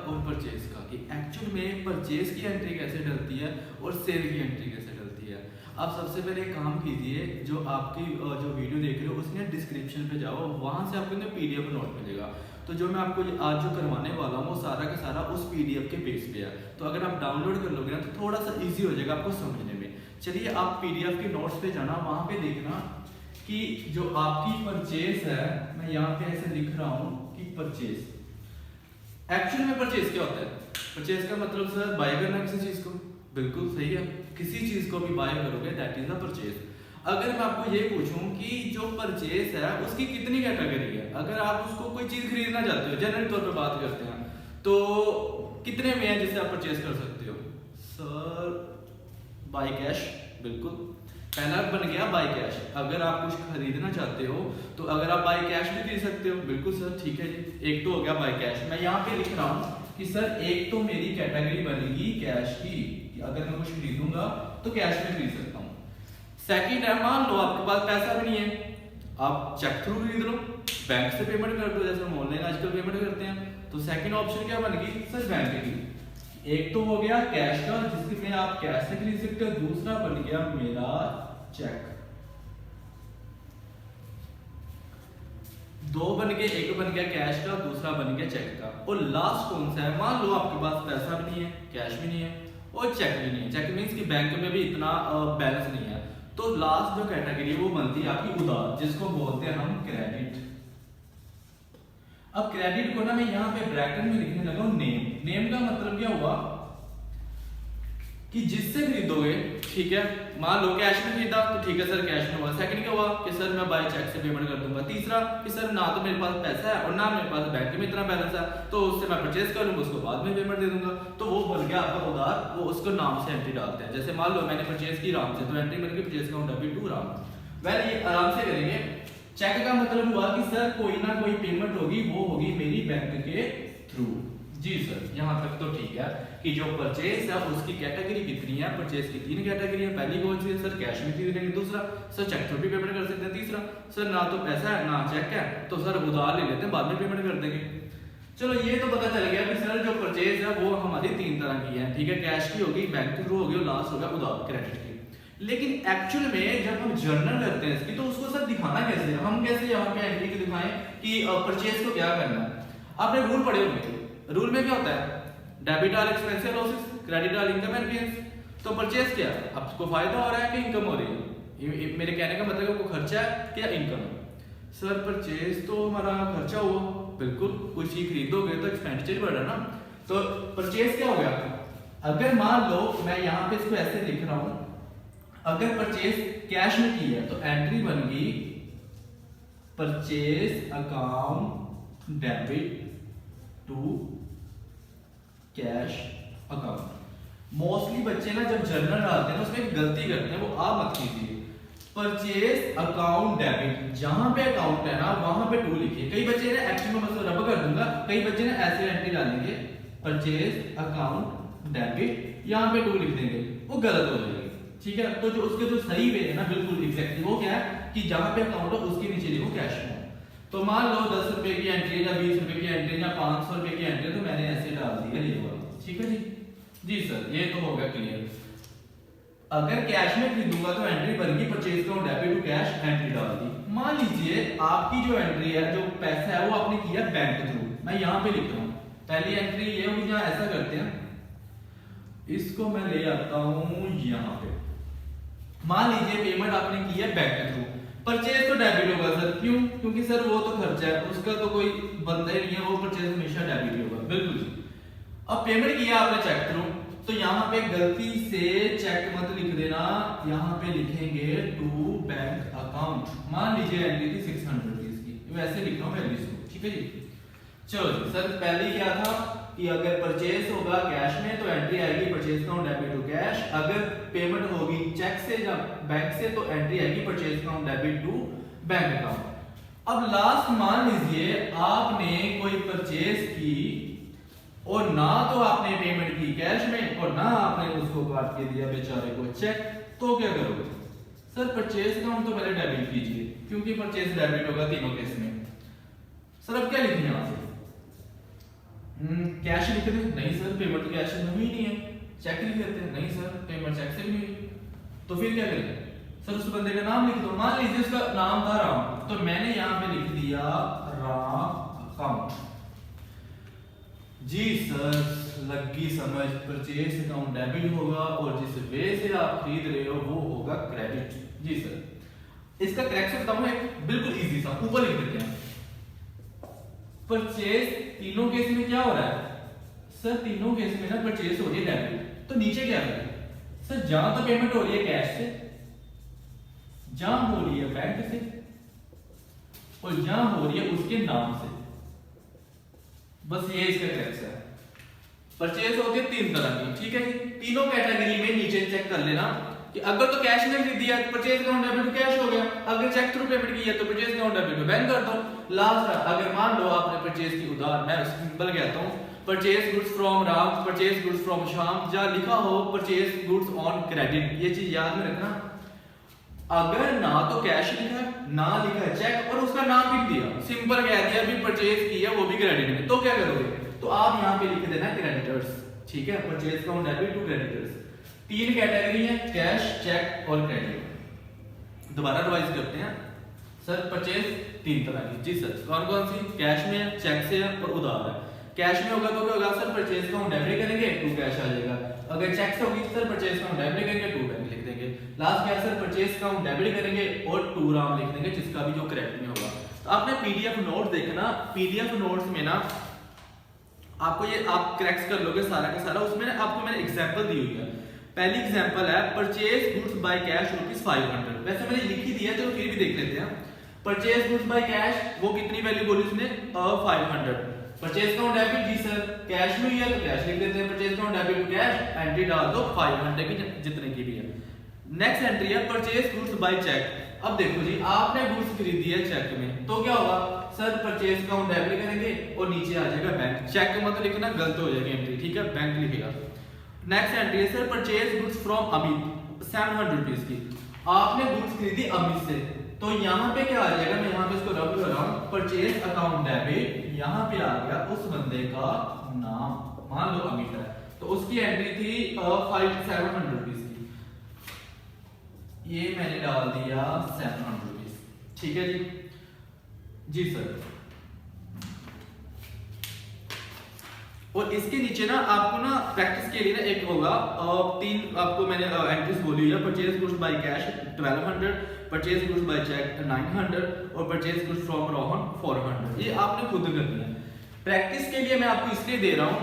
और परचेज का कि एक्चुअल में परचेज की एंट्री कैसे डलती है और सेल की एंट्री कैसे डलती है। आप सबसे पहले एक काम कीजिए, जो आपकी जो वीडियो देख रहे हो उसके डिस्क्रिप्शन पे जाओ, वहाँ से आपको PDF नोट मिलेगा। तो जो मैं आपको आज जो करवाने वाला हूँ वो सारा का सारा उस PDF के बेस पे है। तो अगर आप डाउनलोड कर लोगे ना तो थोड़ा सा ईजी हो जाएगा आपको समझने में। चलिए आप PDF के नोट्स पे जाना, वहाँ पे देखना कि जो आपकी परचेज है, मैं यहाँ पे ऐसे लिख रहा हूँ कि परचेज। एक्चुअल में परचेज क्या होता है? परचेज का मतलब सर बाय करना किसी चीज को, बिल्कुल सही है। किसी चीज को भी बाय करोगे दैट इज द परचेज। अगर मैं आपको ये पूछूं कि जो परचेज है उसकी कितनी कैटेगरी है, अगर आप उसको कोई चीज खरीदना चाहते हो, जनरल तौर पे बात करते हैं, तो कितने में है जिसे आप परचेज कर सकते हो? सर बाय कैश, बिल्कुल पहला बन गया बाय कैश। अगर आप कुछ खरीदना चाहते हो तो अगर आप बाय कैश भी खरीद सकते हो, बिल्कुल सर ठीक है जी। एक तो हो गया बाय कैश। मैं यहाँ पे लिख रहा हूँ कि सर एक तो मेरी कैटेगरी बनेगी कैश की, अगर मैं कुछ खरीदूंगा तो कैश में खरीद सकता हूँ। सेकंड है, मान लो आपके पास पैसा भी नहीं है, आप चेक थ्रू खरीद लो, बैंक से पेमेंट कर दो जैसे हम ऑनलाइन आजकल पेमेंट करते हैं। तो सेकंड ऑप्शन क्या बन गई सर? बैंक की। एक तो हो गया कैश का जिसमें आप कैश से खरीद सकते हो, दूसरा बन गया मेरा चेक। दो बन गए, एक बन गया कैश का, दूसरा बन गया चेक का। और लास्ट कौन सा है? मान लो आपके पास पैसा भी नहीं है, कैश भी नहीं है और चेक भी नहीं है। चेक मीन्स कि बैंक में भी इतना बैलेंस नहीं है। तो लास्ट जो कैटेगरी है वो बनती है आपकी उधार, जिसको बोलते हैं हम क्रेडिट। अब क्रेडिट को ना मैं यहाँ पे ब्रैकेट में लिखने लगा हूं नेम। नेम का मतलब क्या हुआ कि जिससे खरीदोगे, ठीक है, मान लो कैश में खरीदा तो ठीक है सर कैश में हुआ। सेकंड क्या हुआ कि सर मैं बाय चेक से पेमेंट कर दूंगा। तीसरा कि सर ना तो मेरे पास पैसा है और ना मेरे पास बैंक में इतना बैलेंस है, तो उससे मैं परचेज कर लूंगा, उसको बाद में पेमेंट दे दूंगा। तो वो बन गया आपका उधार। वो उसको नाम से एंट्री डालते हैं। जैसे मान लो मैंने परचेज की राम से, तो एंट्री बन गई purchase account W2 Ram. Well ये आराम से करेंगे। चेक का मतलब हुआ कि सर कोई ना कोई पेमेंट होगी, वो होगी मेरी बैंक के थ्रू। जी सर, यहाँ तक तो ठीक है कि जो परचेज है उसकी कैटेगरी कितनी है। परचेज की 3 कैटेगरी है। पहली कौन सी है सर? कैश में खरीदेंगे। दूसरा सर चेक थ्रू भी पेमेंट कर सकते हैं। तीसरा सर ना तो पैसा है ना चेक है, तो सर उधार ले लेते हैं, बाद में पेमेंट कर देंगे। चलो ये तो पता चल गया कि सर जो परचेज है वो हमारी 3 तरह की है, ठीक है। कैश की होगी, बैंक के थ्रू होगी और लास्ट होगा उधार क्रेडिट की। लेकिन एक्चुअल में जब हम जर्नल करते हैं इसकी, तो उसको सर दिखाना कैसे है? हम कैसे यहाँ पे एंट्री को दिखाएं कि परचेज को क्या करना है? आपने रूल पढ़े होंगे। रूल में क्या होता है? Debit all expense and losses, credit all income and gains. तो परचेज क्या है? आपको फायदा हो रहा है कि इनकम हो रही है? मेरे कहने का मतलब है वो खर्चा है क्या इनकम है? सर परचेज तो हमारा खर्चा हुआ, बिल्कुल। कोई चीज खरीदोगे तो एक्सपेंडिचर बढ़ रहा है ना। तो परचेज क्या हो गया? अगर मान लो मैं यहाँ पे इसको ऐसे लिख रहा हूं, अगर परचेज कैश में की है तो एंट्री बन गई purchase account debit to cash account. Mostly बच्चे ना जब जर्नल डालते हैं ना उसमें गलती करते हैं, वो आप मत कीजिए। परचेज अकाउंट डेबिट, जहां पे अकाउंट है ना वहां पे टू लिखिए। कई बच्चे ना एक्चुअली में मतलब रब कर दूंगा, कई बच्चे ना ऐसे एंट्री डालेंगे परचेज अकाउंट डेबिट, यहां पे टू लिख देंगे, वो गलत हो जाएगी, ठीक है। तो जो उसके जो सही वे है ना, बिल्कुल एग्जैक्टली वो क्या है कि जहां पे अकाउंट है उसके नीचे लिखो कैश में। तो मान लो 10 रुपए की एंट्री या 20 रुपए की एंट्री या 500 रुपए की एंट्री, तो मैंने ऐसे डाल दिया ये वाला, ठीक है जी। जी सर, ये तो हो गया क्लियर। अगर कैश में खरीदूंगा तो एंट्री बनेगी purchase account debit to cash, entry डाल दी। मान लीजिए आपकी जो एंट्री है, जो पैसा है वो आपने किया बैंक के थ्रू। मैं यहाँ पे लिख रहा हूँ पहली एंट्री ये हुई। यहाँ ऐसा करते हैं, इसको मैं ले आता हूँ यहाँ पे। मान लीजिए पेमेंट आपने की है बैंक के थ्रू, परचेज तो डेबिट होगा सर। क्यों? क्योंकि सर वो तो खर्चा है, उसका तो कोई बनता ही नहीं है, वो परचेज हमेशा डेबिट ही होगा, बिल्कुल। अब पेमेंट किया आपने चेक थ्रू, तो यहाँ पे गलती से चेक मत लिख देना, यहाँ पे लिखेंगे टू बैंक अकाउंट। मान लीजिए एंट्री थी 600 रुपीज की, वैसे लिख रहा हूँ पहले इसको, ठीक है जी। चलो जी सर, पहले क्या था कि अगर परचेज होगा कैश में तो एंट्री आएगी purchase account debit to cash. अगर पेमेंट होगी चेक से या बैंक से तो एंट्री आएगी purchase account debit to bank account. अब लास्ट मान लीजिए आपने कोई परचेज की और ना तो आपने पेमेंट की कैश में और ना आपने उसको काट के दिया बेचारे को चेक, तो क्या करोगे? सर परचेज अकाउंट तो पहले डेबिट कीजिए, क्योंकि परचेज डेबिट होगा तीनों केस में। सर अब क्या लिखें यहां से? कैश लिख दें, नहीं सर पेमेंट तो कैश में हुई नहीं है। चेक लिख देते हैं, नहीं सर पेमेंट चेक से भी नहीं हुई। तो फिर क्या करें सर, उस बंदे का नाम लिख दो। मान लीजिए उसका नाम था राम, तो मैंने यहाँ पे लिख दिया राम अकाउंट। जी सर लगी समझ, परचेज अकाउंट डेबिट होगा और जिस वे से आप खरीद रहे हो वो होगा क्रेडिट। जी सर इसका करेक्शन बताऊं एक बिल्कुल इजी सा, ऊपर लिख देते हैं। परचेज तीनों केस में क्या हो रहा है सर, तीनों केस में ना परचेज हो रही है डेबिट, तो नीचे क्या है सर, जहां तो पेमेंट हो रही है कैश से, जहां हो रही है बैंक से, और जहां हो रही है उसके नाम से। बस ये इसका करेक्शन है। परचेज होती है तीन तरह की, ठीक है जी। तीनों कैटेगरी में नीचे चेक कर लेना कि अगर तो कैश में खरीद दिया तो purchase account debit to cash हो गया, अगर चेक थ्रू पेमेंट की है तो purchase account debit to bank कर दो। लास्ट अगर मान लो आपने परचेज की उधार, मैं सिंपल कहता हूं purchase goods from Ram, purchase goods from Shyam, जहां लिखा हो परचेज गुड्स ऑन क्रेडिट, ये चीज याद में रखना। अगर ना तो कैश लिखा है ना लिखा है चेक और उसका नाम लिख दिया, सिंपल कह दिया भी परचेज किया वो भी क्रेडिट में, तो क्या करोगे, तो आप यहां पे लिख देना क्रेडिटर्स, ठीक है। Purchase account debit to creditors. तीन कैटेगरी है, कैश, चेक और क्रेडिट। दोबारा रिवाइज करते हैं सर, परचेज तीन तरह की। जी सर कौन कौन सी, कैश में है, चेक से है और उधार है। कैश में होगा तो क्या होगा सर, परचेज अकाउंट डेबिट करेंगे टू कैश आ जाएगा। अगर चेक से होगी सर परचेज अकाउंट डेबिट करेंगे टू बैंक लिख देंगे। लास्ट क्या सर, परचेज अकाउंट डेबिट करेंगे और टू राम लिख देंगे, जिसका भी जो क्रेडिट में होगा। तो आपने पीडीएफ नोट देखना, पीडीएफ नोट्स में ना आपको ये आप क्रैक्स कर लोगे सारा का सारा। उसमें आपको मैंने एग्जांपल दी हुई है। पहली एग्जांपल है परचेज गुड्स बाय कैश ₹500। वैसे मैंने लिख ही दिया, चलो फिर भी देख लेते हैं। परचेज गुड्स बाय कैश वो कितनी वैल्यू बोली उसने, 500। परचेज अकाउंट डेबिट, जी सर कैश में ही है तो कैश लिख देते हैं। Purchase account debit to cash, entry डाल दो 500 की जितने की भी है। नेक्स्ट एंट्री है परचेज गुड्स बाय चेक। अब देखो जी आपने गुड्स खरीदी है चेक में, तो क्या होगा सर, परचेज अकाउंट डेबिट करेंगे और नीचे आ जाएगा बैंक। चेक का मतलब लिखना गलत हो जाएगी एंट्री, ठीक है, बैंक लिखेगा। नेक्स्ट एंट्री है sir purchase goods from Amit, 700 rupees की। आपने गुड्स खरीदी अमित से, तो यहाँ पे क्या आ जाएगा, मैं यहाँ पे इसको रब कर रहा हूँ, परचेज अकाउंट डेबिट, यहाँ पे आ गया उस बंदे का नाम, मान लो अमित है, तो उसकी एंट्री थी 700 रुपीस की, ये मैंने डाल दिया 700 रुपीस, ठीक है जी। जी सर, और इसके नीचे ना आपको ना प्रैक्टिस के लिए ना एक होगा, तीन आपको मैंने एंट्रीज बोली हुई है। Purchase goods by cash 1200, purchase goods by cheque 900 और परचेज गुड्स फ्रॉम रोहन 400। ये आपने खुद करनी है। प्रैक्टिस के लिए मैं आपको इसलिए दे रहा हूं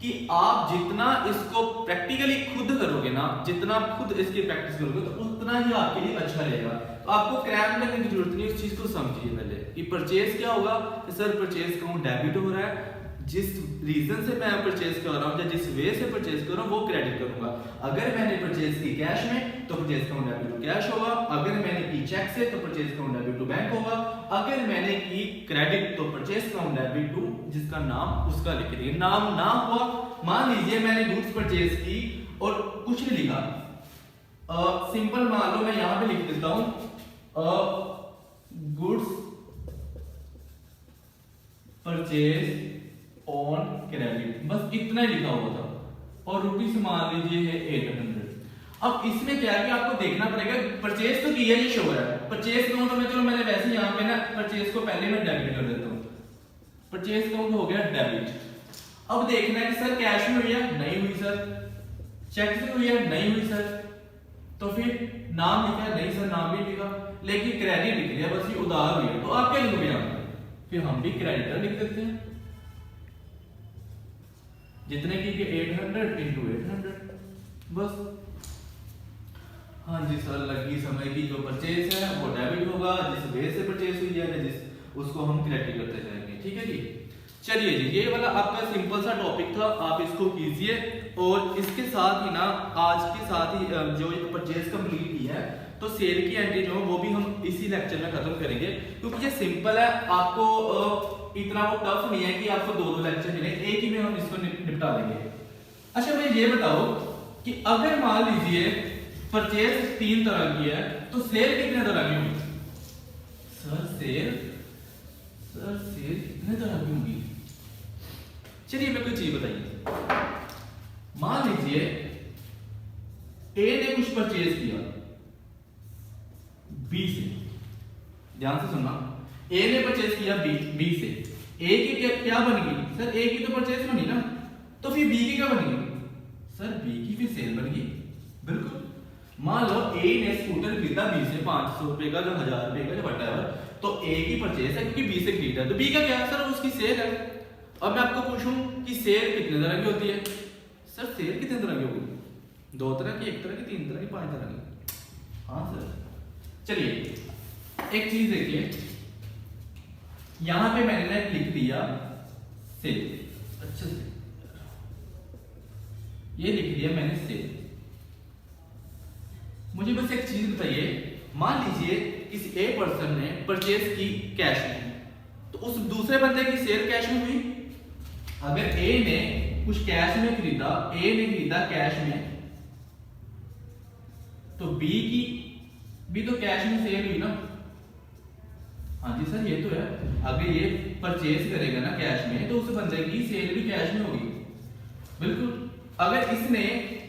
कि आप जितना इसको प्रैक्टिकली खुद करोगे ना, जितना आप खुद इसकी प्रैक्टिस करोगे तो उतना ही आपके लिए अच्छा रहेगा। तो आपको क्रैम करने की जरूरत नहीं, उस चीज को समझिए पहले कि परचेज क्या होगा। कि सर परचेज अकाउंट डेबिट हो रहा है, जिस रीजन से मैं परचेज कर रहा हूं या जिस वे से परचेज कर रहा हूं वो क्रेडिट करूंगा। अगर मैंने परचेज की कैश में तो purchase account debit to cash होगा, अगर मैंने की चेक से तो purchase account debit to bank होगा, अगर मैंने की क्रेडिट तो परचेज अकाउंट डेबिट टू जिसका नाम उसका लिख दिए। नाम ना हुआ, मान लीजिए मैंने गुड्स परचेज की और कुछ नहीं लिखा, सिंपल मान लो मैं यहां पे लिख देता हूं गुड्स परचेज ऑन क्रेडिट, बस इतना ही लिखा हुआ था, और रुपीस मान लीजिए है 800। अब इसमें क्या है कि आपको देखना पड़ेगा, परचेज तो किया, ये शो है परचेज अकाउंट में, चलो मैंने वैसे यहां पे ना परचेज को पहले मैं डेबिट कर देता हूं, परचेज अकाउंट हो गया डेबिट। अब देखना है कि सर कैश में हुई है, नहीं हुई सर, चेक से हुई है, नहीं हुई सर, तो फिर नाम लिखा है, नहीं सर नाम भी लिखा, लेकिन क्रेडिट लिख दिया, बस ये उधार हुई है, तो आप क्या लिखोगे यहां पे, फिर हम भी क्रेडिटर लिख देते हैं, जितने की 800 इंटू 800, बस। हाँ जी सर, लगी समय की जो परचेज है वो डेबिट होगा, जिस वे से परचेज हुई है जिस उसको हम क्रेडिट करते जाएंगे, ठीक है जी। चलिए जी, ये वाला आपका सिंपल सा टॉपिक था, आप इसको कीजिए। और इसके साथ ही ना आज के साथ ही जो परचेज कंप्लीट की है तो सेल की एंट्री जो है वो भी हम इसी लेक्चर में खत्म करेंगे, क्योंकि ये सिंपल है, आपको इतना वो टफ नहीं है कि आपको दो लेक्चर मिले, एक ही में हम इसको निपटा देंगे। अच्छा भाई ये बताओ कि अगर मान लीजिए परचेज 3 तरह की है तो सेल कितने तरह की होगी? सर सेल कितने तरह की होगी? चलिए मेरे को चीज बताइए, मान लीजिए ए ने कुछ परचेज किया बी से, ध्यान से सुनना, ए ने परचेज किया बी से, ए की क्या बन गई सर, ए की तो परचेज बनी ना, तो फिर बी की क्या बन गई सर, बी की फिर सेल बन गई। बिल्कुल, मान लो ए ने स्कूटर खरीदा बी से 500 रुपए का, जो 1000 रुपए का, जो व्हाटएवर, तो ए की परचेज है क्योंकि बी से खरीदा, तो बी का क्या है सर, उसकी सेल है। अब मैं आपको पूछूं कि सेल कितने तरह की होती है सर, सेल कितने तरह की होगी, 2 तरह की, 1 तरह की, 3 तरह की, 5 तरह की। हाँ सर, चलिए एक चीज देखिए, यहां पे मैंने लिख दिया सेल, अच्छे से ये लिख दिया मैंने सेल। मुझे बस एक चीज बताइए, मान लीजिए किसी ए पर्सन ने परचेज की कैश में, तो उस दूसरे बंदे की सेल कैश में हुई। अगर ए ने कुछ कैश में खरीदा, ए ने खरीदा कैश में, तो बी की भी तो कैश में सेल हुई ना। हाँ जी सर, ये तो है, अगर ये परचेज करेगा ना कैश में, तो उस बंदे की सेल भी कैश में होगी। बिल्कुल, अगर इसने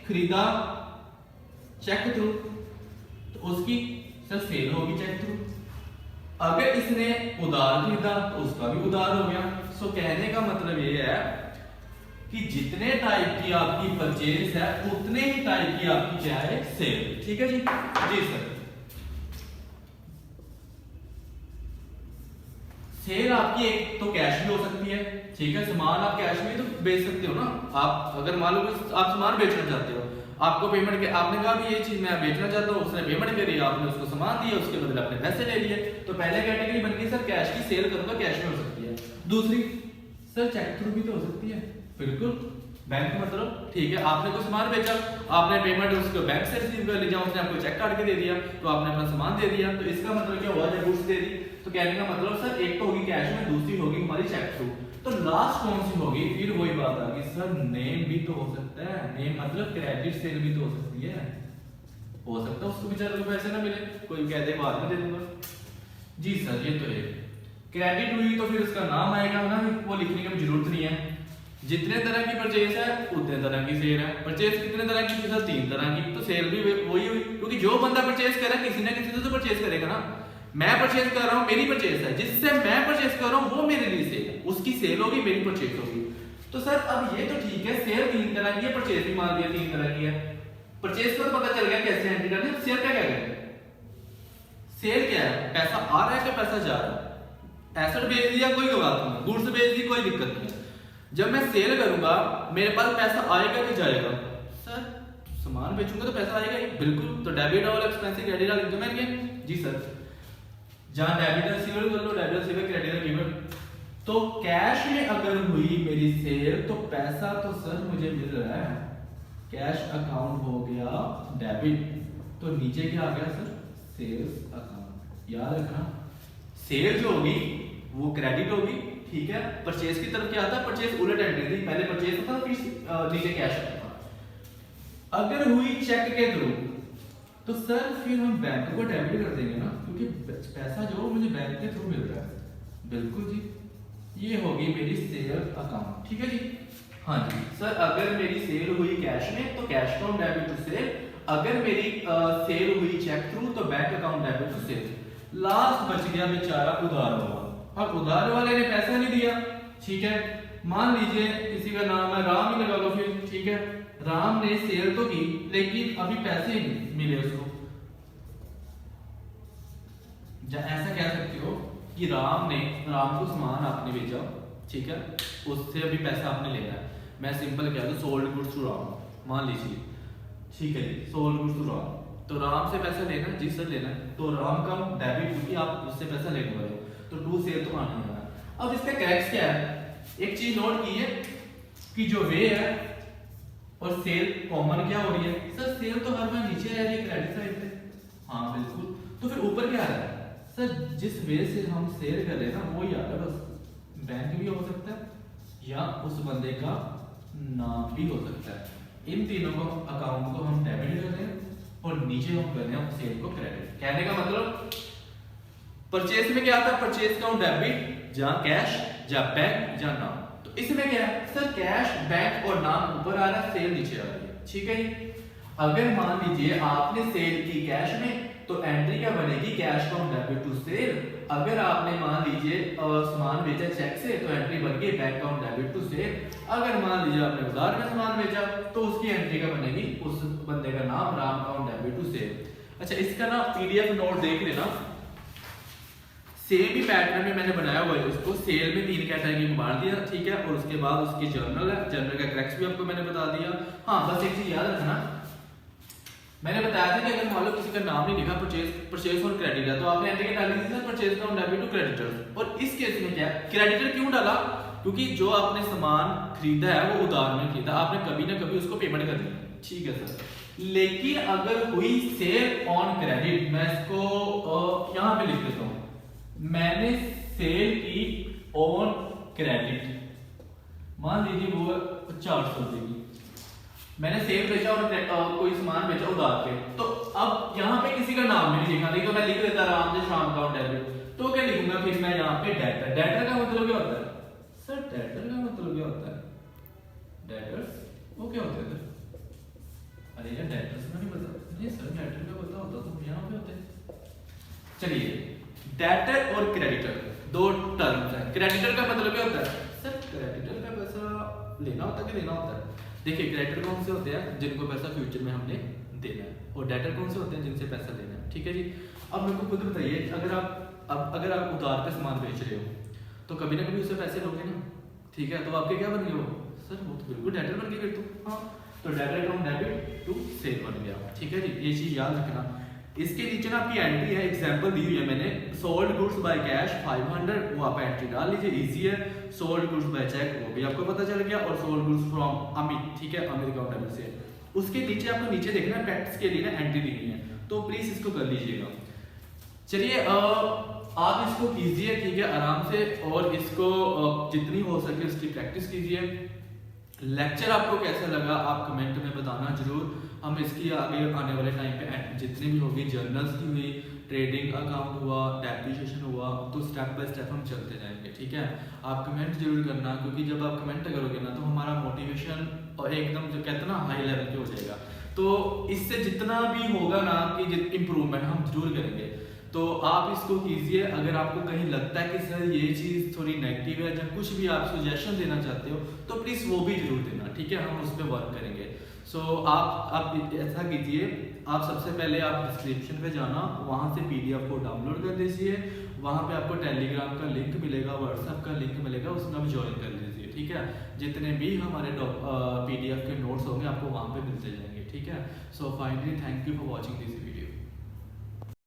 खरीदा चेक थ्रू, तो उसकी सर सेल होगी चेक थ्रू। अगर इसने उधार खरीदा, तो उसका भी उधार हो गया। सो कहने का मतलब ये है कि जितने टाइप की आपकी परचेज है, उतने ही टाइप की आपकी क्या है, सेल। ठीक है जी, जी सर। सेल आपकी एक तो कैश भी हो सकती है, ठीक है, सामान आप कैश में तो बेच सकते हो ना। आप अगर मान लो आप सामान बेचना चाहते हो, आपको पेमेंट के, आपने कहा भी ये चीज मैं बेचना चाहता हूँ, उसने पेमेंट करी, आपने उसको सामान दिया, उसके बदले आपने पैसे ले लिए, तो पहले कैटेगरी बन गई सर कैश की, सेल करूंगा कैश में हो सकती है। दूसरी सर चेक थ्रू भी तो हो सकती है, बिल्कुल, बैंक मतलब, ठीक है, आपने कोई सामान बेचा, आपने पेमेंट उसको बैंक से रिसीव कर लिया, उसने आपको चेक काट के दे दिया, तो आपने अपना सामान दे दिया, तो इसका मतलब क्या हुआ, जब गुड्स दे दी, तो कहने का मतलब सर एक तो होगी कैश में, दूसरी होगी हमारी चेक थ्रू। तो लास्ट कौन सी होगी, फिर वही बात आ गई सर, नेम भी तो हो सकता है, नेम मतलब क्रेडिट सेल भी तो हो सकती है, हो सकता है उसको बेचारे को पैसे ना मिले, कोई कह दे बाद में दे दूंगा। जी सर, ये तो है, क्रेडिट हुई तो फिर उसका नाम आएगा ना, वो लिखने की जरूरत नहीं है। जितने तरह की परचेज है उतने तरह की सेल है। परचेज कितने तरह की सर, 3 तरह की, तो सेल भी वही हुई, क्योंकि जो बंदा परचेज करे किसी ना किसी से तो परचेज करेगा ना। मैं परचेज कर रहा हूं, मेरी परचेज है, जिससे मैं परचेज कर रहा हूं वो मेरे लिए सेल है, उसकी सेल होगी, मेरी परचेज होगी। तो सर अब ये तो ठीक है, सेल 3 तरह की है, परचेज भी मान लिया 3 तरह की है। परचेज को तो पता चल गया कैसे हैंडल करना है, सेल क्या करेंगे, सेल क्या है, पैसा आ रहा है कि पैसा जा रहा है, एसेट बेच दिया कोई बात नहीं, गुड्स बेच दी कोई दिक्कत नहीं है। जब मैं सेल करूंगा मेरे पास पैसा आएगा कि जाएगा, सर सामान बेचूंगा तो पैसा आएगा ही, बिल्कुल, तो डेबिट और एक्सपेंसिव क्रेडिट और इनकम है। जी सर, जहां डेबिट रिसीवेबल कर लो, डेबिट रिसीवेबल क्रेडिट गिवन। तो कैश में अगर हुई मेरी सेल, तो पैसा तो सर मुझे मिल रहा है, कैश अकाउंट हो गया डेबिट, तो नीचे क्या आ गया सर, सेल्स अकाउंट। याद रखना, सेल जो होगी वो क्रेडिट होगी, ठीक है। परचेज की तरफ क्या आता है, परचेज उलट एंट्री थी, पहले परचेज था फिर नीचे कैश आता था। अगर हुई चेक के थ्रू, तो सर फिर हम बैंक को डेबिट कर देंगे ना, क्योंकि पैसा जो मुझे बैंक के थ्रू मिल रहा है। बिल्कुल जी, ये होगी मेरी सेल अकाउंट, ठीक है जी। हाँ जी सर, अगर मेरी सेल हुई कैश में तो cash account debit to sale, अगर मेरी सेल हुई चेक थ्रू तो bank account debit to sale. Last बच गया बेचारा उधार वाला। अब उधार वाले ने पैसा नहीं दिया, ठीक है, मान लीजिए किसी का नाम है राम ही लगा लो फिर, ठीक है, राम ने सेल तो की लेकिन अभी पैसे नहीं मिले उसको। ऐसा कह सकते हो कि राम को सामान आपने बेचा, ठीक है, उससे अभी पैसा आपने लेना है, मैं सिंपल कह दूं सोल्ड गुड्स टू राम, मान लीजिए, ठीक है जी, सोल्ड गुड्स टू राम, तो राम से पैसा लेना है, जी सर लेना है, तो राम का डेबिट, क्योंकि आप उससे पैसा लेने वाले हो, तो टू सेल तो आना है। अब इसका करेक्ट क्या है, एक चीज नोट की है कि जो वे है और सेल कॉमन क्या हो रही है, सर सेल तो हर बार नीचे आ रही है क्रेडिट साइड पे, हाँ बिल्कुल, तो फिर ऊपर क्या आ रहा है सर, जिस वे से हम सेल कर रहे हैं ना वो ही आ रहा है, बस बैंक भी हो सकता है या उस बंदे का नाम भी हो सकता है। इन तीनों को अकाउंट को हम डेबिट कर रहे हैं और नीचे हम कर रहे हैं सेल को क्रेडिट। कहने का मतलब परचेज में क्या आता है, परचेज अकाउंट डेबिट, जहां कैश, जहां बैंक, जहां नाम, तो तो इसमें क्या है सर, कैश बैंक और नाम ऊपर आ रहा है, सेल नीचे आ रही है, ठीक है जी। अगर मान लीजिए आपने सेल की कैश में, तो एंट्री क्या बनेगी, cash from debit to sale. अगर आपने मान लीजिए सामान बेचा चेक से, तो एंट्री बन गई bank account debit to sale. अगर मान लीजिए आपने उधार में सामान बेचा, तो उसकी एंट्री क्या बनेगी, उस बंदे का नाम Ram account debit to sale. अच्छा, इसका ना पीडीएफ नोट देख लेना, सेम ही पैटर्न में मैंने बनाया हुआ है उसको। सेल में 3 कैटेगरी में बांट दिया, ठीक है, और उसके बाद उसकी जर्नल है, जर्नल का करेक्ट भी आपको मैंने बता दिया। हाँ, बस एक चीज याद रखना, मैंने बताया था कि अगर मान लो किसी का नाम नहीं लिखा, परचेज और क्रेडिट है, तो आपने एंट्री क्या डाली थी, purchase from debit to creditors. और इस केस में क्या है, क्रेडिटर क्यों डाला, क्योंकि जो आपने सामान खरीदा है वो उधार में खरीदा, आपने कभी ना कभी उसको पेमेंट करनी है, ठीक है सर। लेकिन अगर हुई सेल ऑन क्रेडिट, मैं इसको यहाँ पे लिख देता हूँ, मैंने सेल की ऑन क्रेडिट, मान लीजिए वो 400 देगी, मैंने सेल बेचा और कोई सामान बेचा उधार पे, तो अब यहाँ पे किसी का नाम नहीं लिखा, नहीं तो मैं लिख देता आराम से शाम अकाउंट डेबिट। तो क्या लिखूंगा फिर मैं यहाँ पे डेटर। डेटर का मतलब क्या होता है सर, डेटर का मतलब क्या होता है, डेटर्स वो क्या होते हैं सर, अरे यार डेटर्स में नहीं पता, नहीं सर डेटर का पता होता तो यहाँ पे होते हैं। चलिए, डेटर और क्रेडिटर दो टर्म्स हैं। क्रेडिटर का मतलब क्या होता है सर, क्रेडिटर का पैसा लेना होता है कि देना होता है। देखिए, क्रेडिटर कौन से होते हैं, जिनको पैसा फ्यूचर में हमने देना है, और डेटर कौन से होते हैं, जिनसे पैसा लेना है, ठीक है जी। अब मेरे को खुद बताइए, अगर आप उधार पे सामान बेच रहे हो, तो कभी ना कभी उससे पैसे लोगे ना, ठीक है, तो आपके क्या बन गए वो सर, वो तो बिल्कुल डेटर बन गए फिर तो। हाँ, तो debtor from debit to sale बन गया, ठीक है जी, ये चीज याद रखना। इसके नीचे ना आपकी एंट्री है, एग्जांपल दी हुई है मैंने, सोल्ड गुड्स बाय कैश 500, वो आप एंट्री डाल लीजिए, इजी है। सोल्ड गुड्स बाय चेक, वो भी आपको पता चल गया, और सोल्ड गुड्स फ्रॉम अमित, ठीक है, अमित अकाउंट डेबिट से। उसके नीचे आपको नीचे देखना है, टैक्स के लिए ना एंट्री देनी है, तो प्लीज इसको कर लीजिएगा। चलिए, आप इसको कीजिए, ठीक है, आराम से, और इसको जितनी हो सके उसकी प्रैक्टिस कीजिए। लेक्चर आपको कैसा लगा आप कमेंट में बताना जरूर। हम इसकी आगे आने वाले टाइम पे जितने भी होगी, जर्नल्स की हुई, ट्रेडिंग अकाउंट हुआ, डेप्रिसिएशन हुआ, तो स्टेप बाय स्टेप हम चलते जाएंगे, ठीक है। आप कमेंट जरूर करना, क्योंकि जब आप कमेंट करोगे ना, तो हमारा मोटिवेशन और एकदम जो कहते हैं ना हाई लेवल पे हो जाएगा। तो इससे जितना भी होगा ना कि इम्प्रूवमेंट हम जरूर करेंगे। तो आप इसको कीजिए। अगर आपको कहीं लगता है कि सर ये चीज़ थोड़ी नेगेटिव है, जब कुछ भी आप सजेशन देना चाहते हो, तो प्लीज़ वो भी जरूर देना, ठीक है, हम उस पर वर्क करेंगे। सो आप ऐसा कीजिए, आप सबसे पहले आप डिस्क्रिप्शन पे जाना, वहाँ से पीडीएफ को डाउनलोड कर दीजिए, वहाँ पे आपको टेलीग्राम का लिंक मिलेगा, व्हाट्सएप का लिंक मिलेगा, उसमें आप ज्वाइन कर लीजिए, ठीक है। जितने भी हमारे पीडीएफ के नोट्स होंगे आपको वहाँ पे मिलते जाएंगे, ठीक है। So finally thank you for watching this video.